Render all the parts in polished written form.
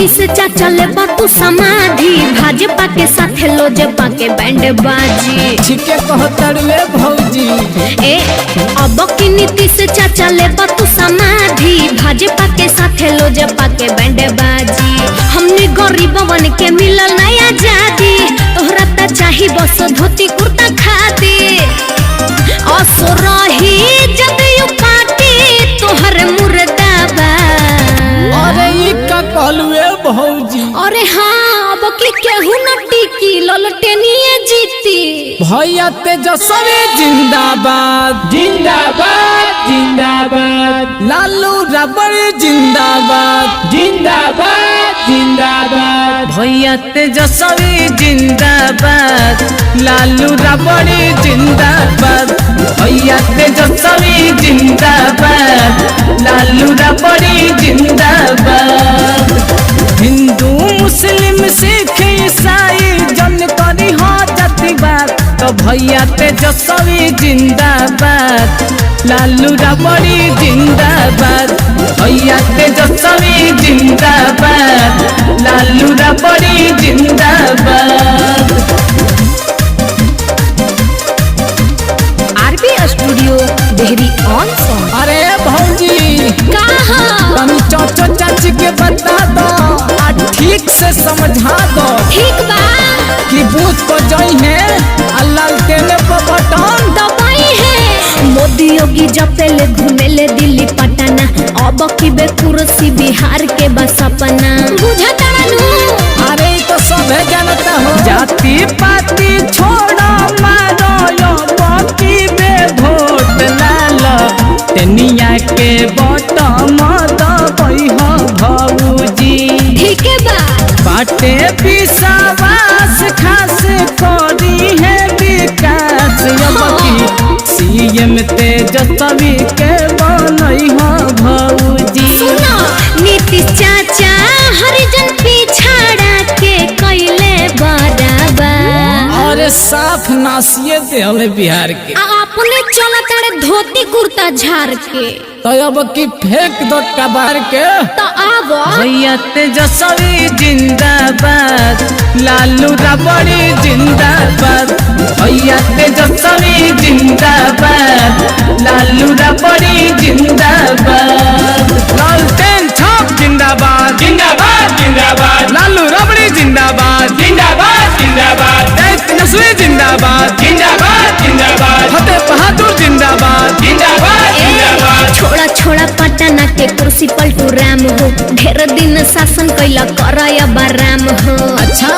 नीतीश चाचा ले तू समाधि भाजपा के साथ लोजपा के बैंड बाजी। ठीक है कहतड़वे भौजी ए अब की नीतीश चाचा ले तू समाधि भाजपा के साथ लोजपा के बैंड बाजी। हमने गरीबवन के मिलल नया आजादी तोहरा त चाही बस धोती कुर्ता खादी। असुरही जदयू पार्टी तोहर मुर्दाबाद। अरे ई का कहलुए भौजी अरे हाँ अब की केहू न टिकी ललटेनिए जीती। भैया तेजस्वी जिंदाबाद जिंदाबाद जिंदाबाद लालू रबड़ी जिंदाबाद जिंदाबाद जिंदाबाद भैया तेजस्वी जिंदाबाद लालू रबड़ी जिंदाबाद भैया तेजस्वी जिंदाबाद लालू रबड़ी जिंदाबाद। हिंदू मुस्लिम सिख ईसाई जन करी हो जातिवाद तो भैया तेजस्वी जिंदाबाद लालू रबड़ी जिंदाबाद भैया तेजस्वी जिंदाबाद लालू रबड़ी जिंदाबाद। RB studio Dehri on Sone. अरे भौजी कहाँ तनी चाचा चाची के बता दो आ ठीक से समझा दो ठीक बा कि बूथ को जाई है अल्लाह तेने पर बटन दबाई है। मोदी योगी जब पहले घूमेले दिल्ली पटना अब की बे कुर्सी बिहार के बस अपना बुझता नू। अरे तो सब जानता हो जाति पाति छोड़ो मारो यो बाकी बे वोट लालो तनिया के बटम दबई हो भौजी। ठीक है बा बाटे विश्वास खास करी है विकास की सीएम तेजस्वी के बनई हो भौजी। सुनो नीतीश चाचा हरिजन पिछड़ा के कैले बराबर। और साफ नासिए दे बिहार के अपने चला तारे धोती कुर्ता झाड़ के तो अब की फेंक दो कबार के तो आवो भैया तेजस्वी जिंदाबाद लालू रबड़ी जिंदाबाद भैया तेजस्वी जिंदाबाद लालू रबड़ी जिंदाबाद। लालटेन छाप जिंदाबाद जिंदाबाद जिंदाबाद लालू रबड़ी जिंदाबाद जिंदाबाद जिंदाबाद तेजस्वी जिंदाबाद जिंदाबाद जिंदाबाद फतेह बहादुर जिंदाबाद जिंदाबाद जिंदाबाद। छोड़ा छोड़ा पटना के कुर्सी पलटू राम हो ढेर दिन शासन कैला करया बराम हो। अच्छा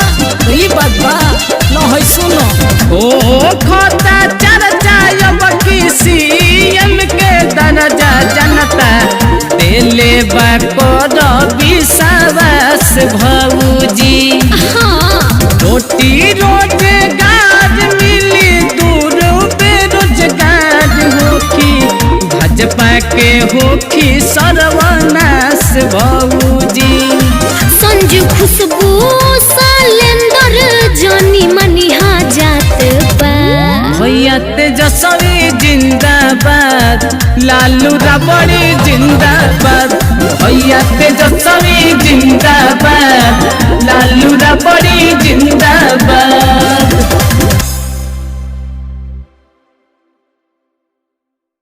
ये बात बा न है सुनो ओ खोता चर्चा अब की सीएम के दर्जा जनता देले बा को विश्वास भौजी। हाँ रोटी रोजगार मिली दूर बेरोजगार होखी भाजपा के होखी सर्वनाश भौजी। संजू खुशबू सालेंदर जनी मनिहा जात बा। भैया तेजस्वी जिंदाबाद लालू रबड़ी जिंदाबाद